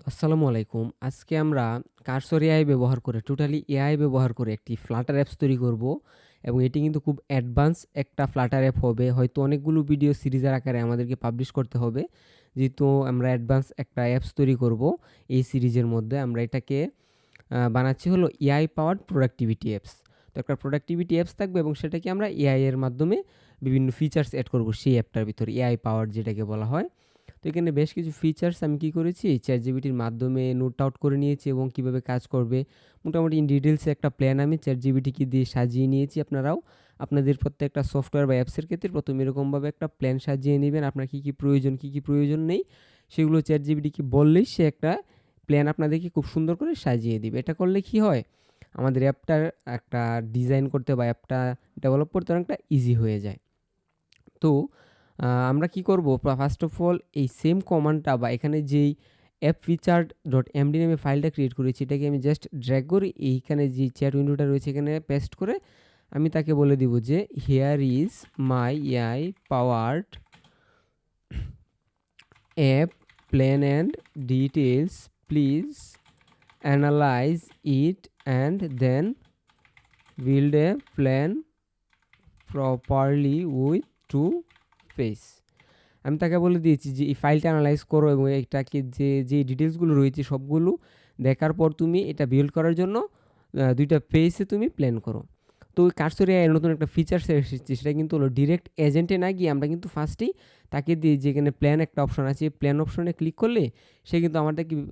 আসসালামু আলাইকুম। আজকে আমরা কার্সর এআই ব্যবহার করে টোটালি এআই ব্যবহার করে একটি ফ্লাটার অ্যাপস তৈরি করব এবং এটি কিন্তু খুব অ্যাডভান্স একটা ফ্লাটার অ্যাপ হবে। হয়তো অনেকগুলো ভিডিও সিরিজের আকারে আমাদেরকে পাবলিশ করতে হবে। যেহেতু আমরা অ্যাডভান্স একটা অ্যাপস তৈরি করব এই সিরিজের মধ্যে আমরা এটাকে বানাচ্ছি হলো এআই পাওয়ার্ড প্রোডাক্টিভিটি অ্যাপস। তো একটা প্রোডাক্টিভিটি অ্যাপস থাকবে এবং সেটাকে আমরা এআই এর মাধ্যমে বিভিন্ন ফিচার্স এড করব সেই অ্যাপটার ভিতরে এআই পাওয়ার্ড যেটাকে বলা হয়। তো এখানে বেশ কিছু ফিচার্স আমি কি করেছি চ্যাটজিপিটির মাধ্যমে নোট আউট করে নিয়েছি এবং কিভাবে কাজ করবে মোটামুটি ইন ডিটেলসে একটা প্ল্যান আমি চ্যাটজিপিটিকে দিয়ে সাজিয়ে নিয়েছি। আপনারাও আপনাদের প্রত্যেকটা সফটওয়্যার বা অ্যাপসের ক্ষেত্রে প্রথমে এরকমভাবে একটা প্ল্যান সাজিয়ে নেবেন। আপনার কী কী প্রয়োজন কী কী প্রয়োজন নেই সেগুলো চ্যাটজিপিটিকে বললেই সে একটা প্ল্যান আপনাদেরকে খুব সুন্দর করে সাজিয়ে দিবে। এটা করলে কি হয়, আমাদের অ্যাপটার একটা ডিজাইন করতে বা অ্যাপটা ডেভেলপ করতে অনেকটা ইজি হয়ে যায়। তো আমরা কি করব, ফার্স্ট অফ অল এই সেম কমান্ডটা বা এখানে যেই অ্যাপ ফিচার ডট এমডি নামে ফাইলটা ক্রিয়েট করেছি এটাকে আমি জাস্ট ড্র্যাগ করে এইখানে যে চ্যাট উইন্ডোটা রয়েছে এখানে পেস্ট করে আমি তাকে বলে দিব যে here is my AI powered app plan and details, please analyze it and then build a plan properly with two page. আমি তাকে বলে দিয়েছি যে এই ফাইলটা অ্যানালাইজ করো এবং এটাকে যে ডিটেলসগুলো রয়েছে সবগুলো দেখার পর তুমি এটা বিল্ড করার জন্য 2টা পেজে তুমি প্ল্যান করো। তো ওই কার্সর এআই নতুন একটা ফিচার্স এসেছে, সেটা কিন্তু হলো ডিরেক্ট এজেন্টে না গিয়ে আমরা কিন্তু ফার্স্টেই তাকে দিয়ে যেখানে প্ল্যান একটা অপশন আছে প্ল্যান অপশনে ক্লিক করলে সে কিন্তু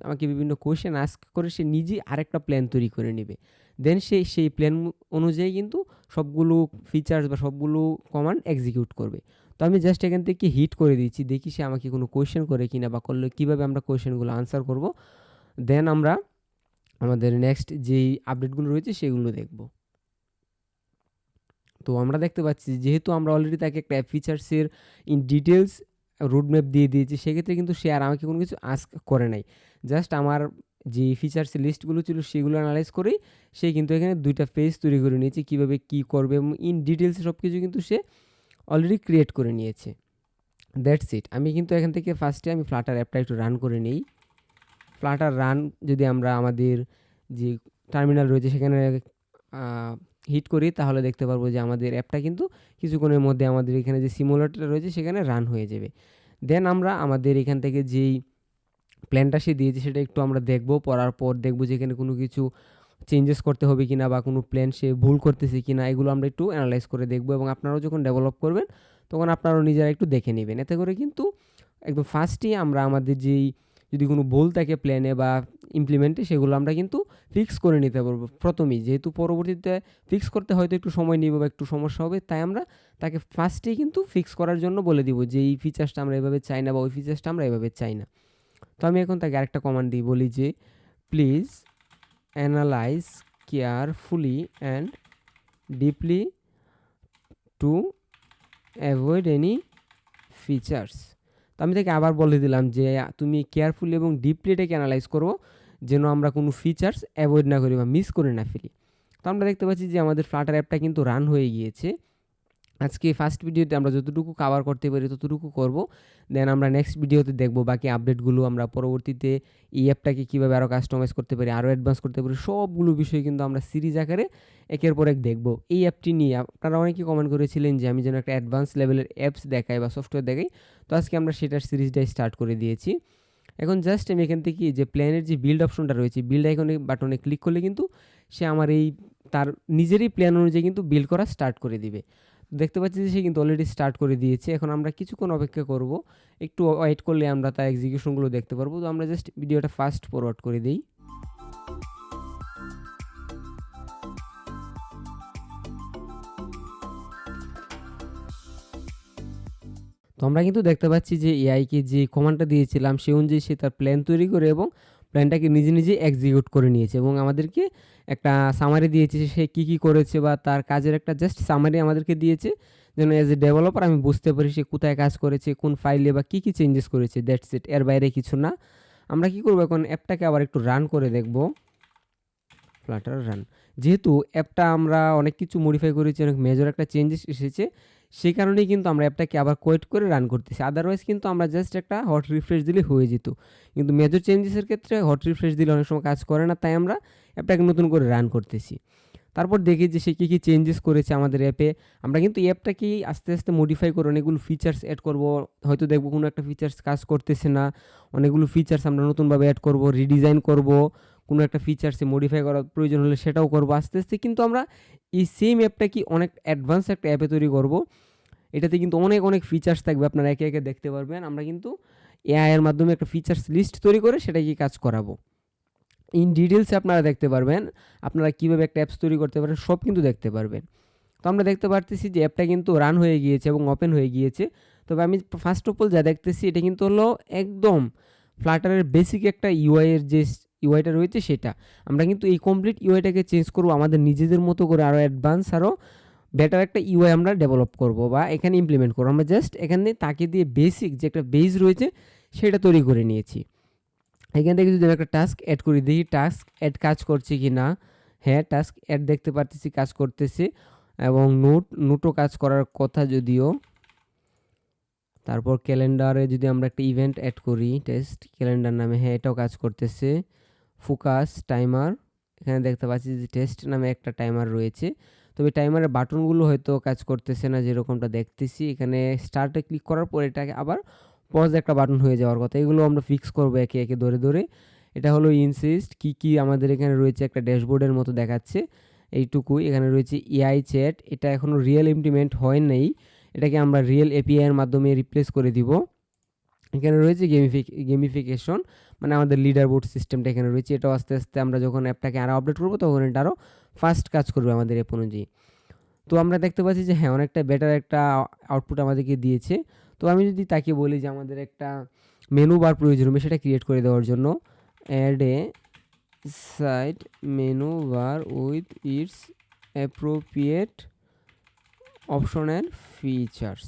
আমাকে বিভিন্ন কোয়েশ্চেন আস্ক করে সে নিজেই আরেকটা প্ল্যান তৈরি করে নেবে। দেন সেই প্ল্যান অনুযায়ী কিন্তু সবগুলো ফিচার্স বা সবগুলো কমান্ড এক্সিকিউট করবে। তো আমি জাস্ট এখান থেকে হিট করে দিচ্ছি, দেখি সে আমাকে কোনো কোয়েশ্চেন করে কিনা বা করলে কীভাবে আমরা কোয়েশ্চেনগুলো আনসার করব। দেন আমরা আমাদের নেক্সট যেই আপডেটগুলো রয়েছে সেগুলো দেখব। তো আমরা দেখতে পাচ্ছি যেহেতু আমরা অলরেডি তাকে একটা অ্যাপ ফিচার্সের ইন ডিটেলস রোডম্যাপ দিয়ে দিয়েছি, সেক্ষেত্রে কিন্তু সে আর আমাকে কোনো কিছু আস্ক করে নাই। জাস্ট আমার যে ফিচার্সের লিস্টগুলো ছিল সেগুলো অ্যানালাইজ করেই সে কিন্তু এখানে 2টা পেজ তৈরি করে নিয়েছে কীভাবে কী করবে এবং ইন ডিটেলসে সব কিছু কিন্তু সে অলরেডি ক্রিয়েট করে নিয়েছে। That's it. আমি কিন্তু এখান থেকে ফার্স্টে আমি ফ্লাটার অ্যাপটা একটু রান করে নিই। ফ্লাটার রান যদি আমরা আমাদের যে টার্মিনাল রয়েছে সেখানে হিট করি তাহলে দেখতে পারবো যে আমাদের অ্যাপটা কিন্তু কিছুক্ষণের মধ্যে আমাদের এখানে যে সিমুলেটরটা রয়েছে সেখানে রান হয়ে যাবে। দেন আমরা আমাদের এখান থেকে যেই প্ল্যানটা সে দিয়েছে সেটা একটু আমরা দেখব, পড়ার পর দেখব যে এখানে কোনো কিছু চেঞ্জেস করতে হবে কিনা বা কোনো প্ল্যান সে ভুল করতেছে কিনা এগুলো আমরা একটু অ্যানালাইজ করে দেখব এবং আপনারাও যখন ডেভেলপ করবেন তখন আপনারাও নিজেরা একটু দেখে নেবেন। এতে করে কিন্তু একদম ফার্স্টেই আমরা আমাদের যেই যদি কোনো ভুল থাকে প্ল্যানে বা ইমপ্লিমেন্টে সেগুলো আমরা কিন্তু ফিক্স করে নিতে পারবো প্রথমেই, যেহেতু পরবর্তীতে ফিক্স করতে হয়তো একটু সময় নেবে বা একটু সমস্যা হবে, তাই আমরা তাকে ফার্স্টেই কিন্তু ফিক্স করার জন্য বলে দিব যে এই ফিচার্সটা আমরা এভাবে চাই না বা ওই ফিচার্সটা আমরা এভাবে চাই না। তো আমি এখন তাকে আরেকটা কমান্ড দিই, বলি যে please analyse carefully and deeply to avoid any features. তো আমি তাকে আবার বলে দিলাম যে তুমি কেয়ারফুলি এবং ডিপলি এটাকে অ্যানালাইজ করো যেন আমরা কোনো ফিচার্স অ্যাভয়েড না করি বা মিস করে না ফেলি। তো আমরা দেখতে পাচ্ছি যে আমাদের ফ্লাটার অ্যাপটা কিন্তু রান হয়ে গিয়েছে। আজকে ফার্স্ট ভিডিওতে আমরা যতটুকু কভার করতে পারি ততটুকু করব। দেন আমরা নেক্সট ভিডিওতে দেখব বাকি আপডেটগুলো, আমরা পরবর্তীতে এই অ্যাপটাকে কীভাবে আরও কাস্টমাইজ করতে পারি, আরও অ্যাডভান্স করতে পারি, সবগুলো বিষয় কিন্তু আমরা সিরিজ আকারে একের পর এক দেখব। এই অ্যাপটি নিয়ে আপনারা অনেকেই কমেন্ট করেছিলেন যে আমি যেন একটা অ্যাডভান্স লেভেলের অ্যাপস দেখাই বা সফটওয়্যার দেখাই। তো আজকে আমরা সেটার সিরিজটাই স্টার্ট করে দিয়েছি। এখন জাস্ট আমি এখান থেকে যে প্ল্যানের যে বিল্ড অপশনটা রয়েছে বিল্ড আইকনে বাটনে ক্লিক করলে কিন্তু সে আমার এই তার নিজেরই প্ল্যান অনুযায়ী কিন্তু বিল্ড করা স্টার্ট করে দিবে। দেখতে পাচ্ছি যে সে কিন্তু অলরেডি স্টার্ট করে দিয়েছে। এখন আমরা কিছুক্ষণ অপেক্ষা করব, একটু ওয়েট করলে আমরা তার এক্সিকিউশনগুলো দেখতে পারবো। তো আমরা জাস্ট ভিডিওটা ফাস্ট ফরওয়ার্ড করে দিই। তো আমরা কিন্তু দেখতে পাচ্ছি যে এআইকে যে কমান্ডটা দিয়েছিলাম সে অনুযায়ী সে তার প্ল্যান তৈরি করে এবং প্ল্যানটাকে নিজে নিজে এক্সিকিউট করে নিয়েছে এবং আমাদেরকে একটা সামারি দিয়েছে সে কী কী করেছে বা তার কাজের একটা জাস্ট সামারি আমাদেরকে দিয়েছে যেন অ্যাজ এ ডেভেলপার আমি বুঝতে পারি সে কোথায় কাজ করেছে, কোন ফাইলে বা কী কী চেঞ্জেস করেছে। দ্যাটস ইট, এর বাইরে কিছু না। আমরা কি করবো এখন, অ্যাপটাকে আবার একটু রান করে দেখব। ফ্লাটার রান, যেহেতু অ্যাপটা আমরা অনেক কিছু মডিফাই করেছি, অনেক মেজর একটা চেঞ্জেস এসেছে, সেই কারণেই কিন্তু আমরা অ্যাপটাকে আবার কোয়েট করে রান করতেছি। আদারওয়াইজ কিন্তু আমরা জাস্ট একটা হট রিফ্রেশ দিলে হয়ে যেত। কিন্তু মেজর চেঞ্জেসের ক্ষেত্রে হট রিফ্রেশ দিলে অনেক সময় কাজ করে না, তাই আমরা অ্যাপটাকে নতুন করে রান করতেছি। তারপর দেখি যে সে কী চেঞ্জেস করেছে আমাদের অ্যাপে। আমরা কিন্তু অ্যাপটাকেই আস্তে আস্তে মডিফাই করে অনেকগুলো ফিচার্স অ্যাড করব। হয়তো দেখবো কোনো একটা ফিচার্স কাজ করতেছে না, অনেকগুলো ফিচার্স আমরা নতুনভাবে অ্যাড করব, রিডিজাইন করব, কোনো একটা ফিচার্সে মডিফাই করার প্রয়োজন হলে সেটাও করব। আস্তে আস্তে কিন্তু আমরা এই সেম অ্যাপটাকে অনেক অ্যাডভান্স একটা অ্যাপে তৈরি করব। এটাতে কিন্তু অনেক ফিচার্স থাকবে, আপনারা একে একে দেখতে পারবেন। আমরা কিন্তু এআই এর মাধ্যমে একটা ফিচার্স লিস্ট তৈরি করে সেটাকে কাজ করাবো। ইন ডিটেলসে আপনারা দেখতে পারবেন, আপনারা কীভাবে একটা অ্যাপস তৈরি করতে পারেন সব কিন্তু দেখতে পারবেন। তো আমরা দেখতে পারতেছি যে অ্যাপটা কিন্তু রান হয়ে গিয়েছে এবং ওপেন হয়ে গিয়েছে। তবে আমি ফার্স্ট অফ অল যা দেখতেছি এটা কিন্তু হলো একদম ফ্লাটারের বেসিক একটা ইউআইয়ের যে ইউআইটা রয়েছে সেটা। আমরা কিন্তু এই কমপ্লিট ইউআইটাকে চেঞ্জ করবো আমাদের নিজেদের মতো করে, আরও অ্যাডভান্স আরও বেটার একটা ইউআই আমরা ডেভেলপ করব বা এখানে ইমপ্লিমেন্ট করবো। আমরা জাস্ট এখানে তাকে দিয়ে বেসিক যে একটা বেস রয়েছে সেটা তৈরি করে নিয়েছি। এখান থেকে যদি আমি একটা টাস্ক অ্যাড করি, দেখি টাস্ক অ্যাড কাজ করছে কি না। হ্যাঁ, টাস্ক অ্যাড দেখতে পারতেছি কাজ করতেছে, এবং নোটও কাজ করার কথা যদিও। তারপর ক্যালেন্ডারে যদি আমরা একটা ইভেন্ট অ্যাড করি টেস্ট ক্যালেন্ডার নামে, হ্যাঁ এটাও কাজ করতেছে। ফোকাস টাইমার, এখানে দেখতে পাচ্ছি যে টেস্ট নামে একটা টাইমার রয়েছে, তবে টাইমারের বাটনগুলো হয়তো কাজ করতেছে না যেরকমটা দেখতেছি। এখানে স্টার্টে ক্লিক করার পর এটাকে আবার পজ একটা বাটন হয়ে যাওয়ার কথা, এগুলো আমরা ফিক্স করবো একে একে ধরে। এটা হলো ইনসিস্ট কি আমাদের এখানে রয়েছে, একটা ড্যাশবোর্ডের মতো দেখাচ্ছে এইটুকুই। এখানে রয়েছে এআই চ্যাট, এটা এখনও রিয়েল ইমপ্লিমেন্ট হয় নাই, এটাকে আমরা রিয়েল এপিআই এর মাধ্যমে রিপ্লেস করে দিব। এখানে রয়েছে গেমিফিকেশন, মানে আমাদের লিডার বোর্ড সিস্টেমটা এখানে রয়েছে। এটাও আস্তে আস্তে আমরা যখন অ্যাপটাকে আরও আপডেট করবো তখন এটা আরও ফাস্ট কাজ করবে আমাদের অ্যাপ অনুযায়ী। তো আমরা দেখতে পাচ্ছি যে হ্যাঁ অনেকটা বেটার একটা আউটপুট আমাদেরকে দিয়েছে। তো আমি যদি তাকে বলি যে আমাদের একটা মেনু বার প্রয়োজন হবে সেটা ক্রিয়েট করে দেওয়ার জন্য, add a side menu bar with its appropriate option and features,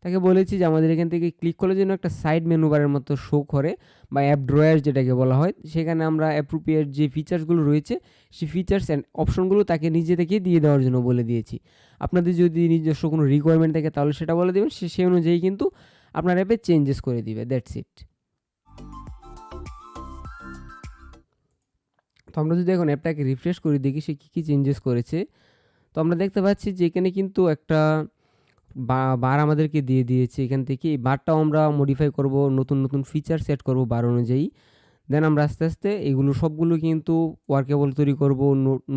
তাকে বলেছি যে আমাদের এখান থেকে ক্লিক করলে যেন একটা সাইড মেনু বারের মতো শো করে বা অ্যাপ ড্রয়ার যেটাকে বলা হয়, সেখানে আমরা অ্যাপ্রোপ্রিয়েট যে ফিচার্সগুলো রয়েছে সেই ফিচার্স অ্যান্ড অপশনগুলো তাকে নিজে থেকে দিয়ে দেওয়ার জন্য বলে দিয়েছি। আপনাদের যদি নিজস্ব কোনো রিকোয়ারমেন্ট থাকে তাহলে সেটা বলে দেবেন, সেই অনুযায়ী কিন্তু আপনার অ্যাপে চেঞ্জেস করে দিবে। That's it. তো আমরা যদি এখন অ্যাপটাকে রিফ্রেশ করি দেখি সে কী চেঞ্জেস করেছে। তো আমরা দেখতে পাচ্ছি যে এখানে কিন্তু একটা বার আমাদেরকে দিয়ে দিয়েছে। এখান থেকে এই বারটাও আমরা মডিফাই করব, নতুন ফিচার সেট করব বার অনুযায়ী। দেন আমরা আস্তে আস্তে এগুলো সবগুলো কিন্তু ওয়ার্কেবল তৈরি করব।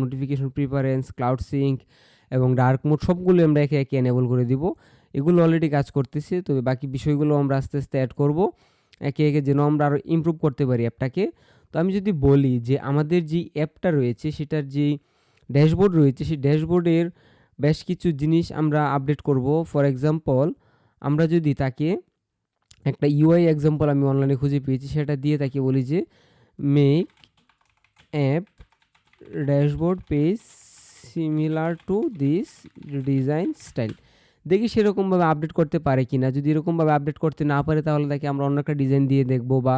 নোটিফিকেশন প্রিফারেন্স, ক্লাউড সিঙ্ক এবং ডার্ক মোড সবগুলো আমরা একে একে এনেবল করে দিব। এগুলো অলরেডি কাজ করতেছে, তবে বাকি বিষয়গুলো আমরা আস্তে আস্তে অ্যাড করব একে একে, যেন আমরা আরও ইমপ্রুভ করতে পারি অ্যাপটাকে। তো আমি যদি বলি যে আমাদের যে অ্যাপটা রয়েছে সেটার যে ড্যাশবোর্ড রয়েছে সেই ড্যাশবোর্ডের বেশ কিছু জিনিস আমরা আপডেট করব। ফর এক্সাম্পল আমরা যদি তাকে একটা ইউআই এক্সাম্পল আমি অনলাইনে খুঁজে পেয়েছি, সেটা দিয়ে তাকে বলি যে make app dashboard page similar to this design style, দেখি সেরকমভাবে আপডেট করতে পারে কি না। যদি এরকমভাবে আপডেট করতে না পারে তাহলে তাকে আমরা অন্য একটা ডিজাইন দিয়ে দেখবো বা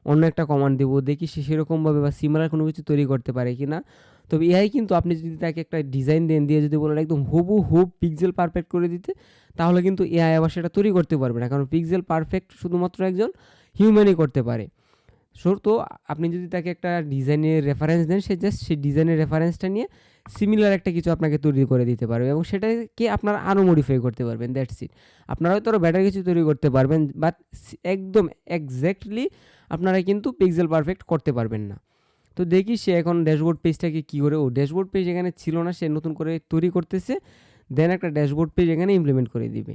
অন্য একটা কমান্ড দেবো, দেখি সে সেরকমভাবে বা সিমিলার কোনো কিছু তৈরি করতে পারে কি না। তবে এআই কিন্তু আপনি যদি তাকে একটা ডিজাইন দিয়ে যদি বলেন একদম হুবহু পিক্সেল পারফেক্ট করে দিতে, তাহলে কিন্তু এআই আবার সেটা তৈরি করতে পারবে না, কারণ পিক্সেল পারফেক্ট শুধুমাত্র একজন হিউম্যানই করতে পারে। তো আপনি যদি তাকে একটা ডিজাইনের রেফারেন্স দেন, সে জাস্ট সেই ডিজাইনের রেফারেন্সটা নিয়ে সিমিলার একটা কিছু আপনাকে তৈরি করে দিতে পারবে এবং সেটাকে আপনারা আরও মডিফাই করতে পারবেন। That's it. আপনারা হয়তো আরও বেটার কিছু তৈরি করতে পারবেন, বাট একদম এক্স্যাক্টলি আপনারা কিন্তু পিক্সেল পারফেক্ট করতে পারবেন না। তো দেখি সে এখন ড্যাশবোর্ড পেজটাকে কী করে, ড্যাশবোর্ড পেজ এখানে ছিল না, সে নতুন করে তৈরি করতেছে, দেন একটা ড্যাশবোর্ড পেজ এখানে ইমপ্লিমেন্ট করে দিবে।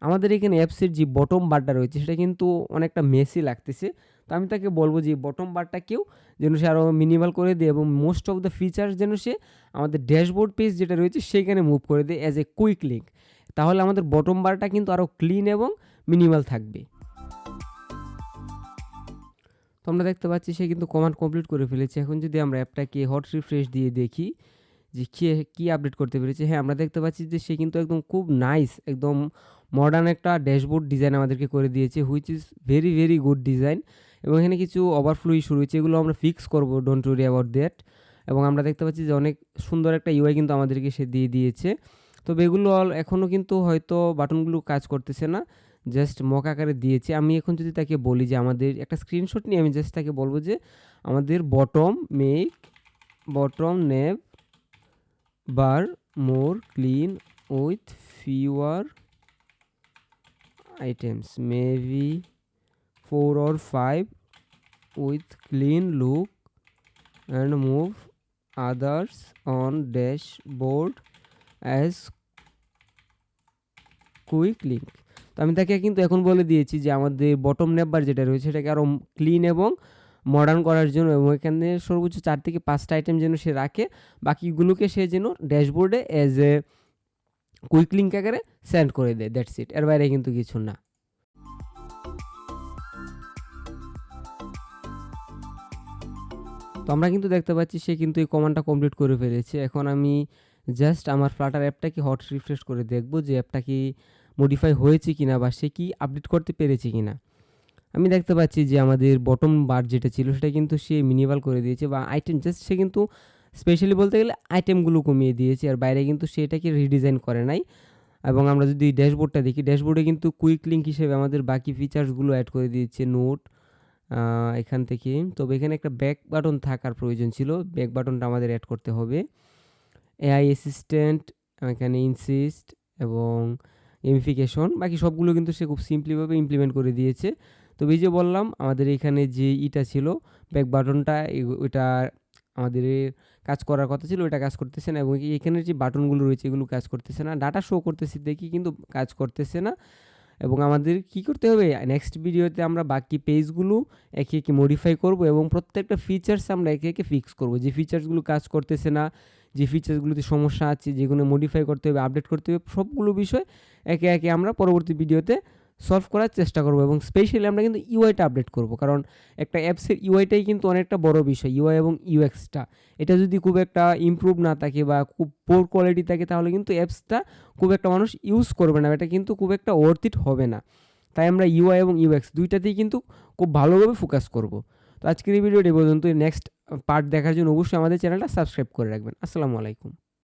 আমাদের এখানে অ্যাপসের যে বটম বারটা রয়েছে সেটা কিন্তু অনেকটা মেসি লাগতেছে। তো আমি তাকে বলবো যে বটম বারটাকেও যেন সে আরও মিনিমাল করে দেয় এবং মোস্ট অফ দ্য ফিচার্স যেন সে আমাদের ড্যাশবোর্ড পেজ যেটা রয়েছে সেইখানে মুভ করে দেয় অ্যাজ এ কুইক লিঙ্ক। তাহলে আমাদের বটম বারটা কিন্তু আরও ক্লিন এবং মিনিমাল থাকবে। তো আমরা দেখতে পাচ্ছি সে কিন্তু কমান্ড কমপ্লিট করে ফেলেছে। এখন যদি আমরা অ্যাপটাকে হট রিফ্রেশ দিয়ে দেখি যে কী আপডেট করতে পেরেছে, হ্যাঁ আমরা দেখতে পাচ্ছি যে সে কিন্তু একদম খুব নাইস, একদম মডার্ন একটা ড্যাশবোর্ড ডিজাইন আমাদেরকে করে দিয়েছে, which is very good design. এবং এখানে কিছু ওভারফ্লো ইস্যু রয়েছে, এগুলো আমরা ফিক্স করবো, ডোন্ট ওয়ারি অ্যাবাউট দ্যাট। এবং আমরা দেখতে পাচ্ছি যে অনেক সুন্দর একটা ইউআই কিন্তু আমাদেরকে সে দিয়ে দিয়েছে। তবে এগুলো এখনও কিন্তু হয়তো বাটনগুলো কাজ করতেছে না, জাস্ট মক আকারে দিয়েছি। আমি এখন যদি তাকে বলি যে আমাদের একটা স্ক্রিনশট নিয়ে আমি জাস্ট তাকে বলবো যে আমাদের bottom nav bar more clean with fewer items maybe 4 or 5 with clean look and move others on dashboard as quick link. তো আমি তাকে কিন্তু এখন বলে দিয়েছি যে আমাদের বটম নেবার যেটা রয়েছে সেটাকে আরও ক্লিন এবং মডার্ন করার জন্য, এবং এখানে সর্বোচ্চ 4 থেকে 5টা আইটেম যেন সে রাখে, বাকিগুলোকে সে যেন ড্যাশবোর্ডে অ্যাজ এ কুইক লিঙ্ক আকারে সেন্ড করে দেয়। দ্যাটস ইট, এর বাইরে কিন্তু কিছু না। তো আমরা কিন্তু দেখতে পাচ্ছি সে কিন্তু এই কমান্ডটা কমপ্লিট করে ফেলেছে। এখন আমি জাস্ট আমার ফ্লাটার অ্যাপটাকে হট রিফ্রেশ করে দেখব যে অ্যাপটা কি মডিফাই হয়েছে কিনা বা সে কি আপডেট করতে পেরেছে কিনা। আমি দেখতে পাচ্ছি যে আমাদের বটম বার যেটা ছিল সেটা কিন্তু সে মিনিমাল করে দিয়েছে, বা আইটেম জাস্ট সে কিন্তু স্পেশালি বলতে গেলে আইটেমগুলো কমিয়ে দিয়েছে, আর বাইরে কিন্তু সে এটাকে রিডিজাইন করে নাই। এবং আমরা যদি ড্যাশবোর্ডটা দেখি, ড্যাশবোর্ডে কিন্তু কুইক লিঙ্ক হিসেবে আমাদের বাকি ফিচার্সগুলো অ্যাড করে দিয়েছে নোট এখান থেকে। তবে এখানে একটা ব্যাক বাটন থাকার প্রয়োজন ছিল, ব্যাক বাটনটা আমাদের অ্যাড করতে হবে। এআই অ্যাসিস্ট্যান্ট, এখানে ইনসিস্ট এবং গেমিফিকেশন, বাকি সবগুলো কিন্তু সে খুব সিম্পলিভাবে ইমপ্লিমেন্ট করে দিয়েছে। তবে এই যে বললাম আমাদের এখানে যে ইটা ছিল ব্যাক বাটনটা, ওইটা আমাদের কাজ করার কথা ছিল, ওইটা কাজ করতেছে না। এবং এখানে যে বাটনগুলো রয়েছে এগুলো কাজ করতেছে না, ডাটা শো করতেছে দেখি কিন্তু কাজ করতেছে না। এবং আমাদের কি করতে হবে, নেক্সট ভিডিওতে আমরা বাকি পেজগুলো একে একে মডিফাই করব এবং প্রত্যেকটা ফিচার্স আমরা একে একে ফিক্স করব। যে ফিচার্সগুলো কাজ করতেছে না, যে ফিচার্সগুলোতে সমস্যা আছে, যেগুলো মডিফাই করতে হবে, আপডেট করতে হবে, সবগুলো বিষয় একে একে আমরা পরবর্তী ভিডিওতে সলভ করার চেষ্টা করব। এবং স্পেশালি আমরা কিন্তু ইউআইটা আপডেট করব, কারণ একটা অ্যাপসের ইউআইটাই কিন্তু অনেকটা বড় বিষয়। ইউআই এবং ইউএক্সটা এটা যদি খুব একটা ইমপ্রুভ না থাকে বা খুব পোর কোয়ালিটি থাকে, তাহলে কিন্তু অ্যাপসটা খুব একটা মানুষ ইউজ করবে না, এটা কিন্তু খুব একটা ওয়ার্থ ইট হবে না। তাই আমরা ইউআই এবং ইউএক্স দুইটাতেই কিন্তু খুব ভালোভাবে ফোকাস করব। তো আজকের এই ভিডিওটি পর্যন্ত। নেক্সট পার্ট দেখার জন্য অবশ্যই আমাদের চ্যানেলটা সাবস্ক্রাইব করে রাখবেন। আসসালামু আলাইকুম।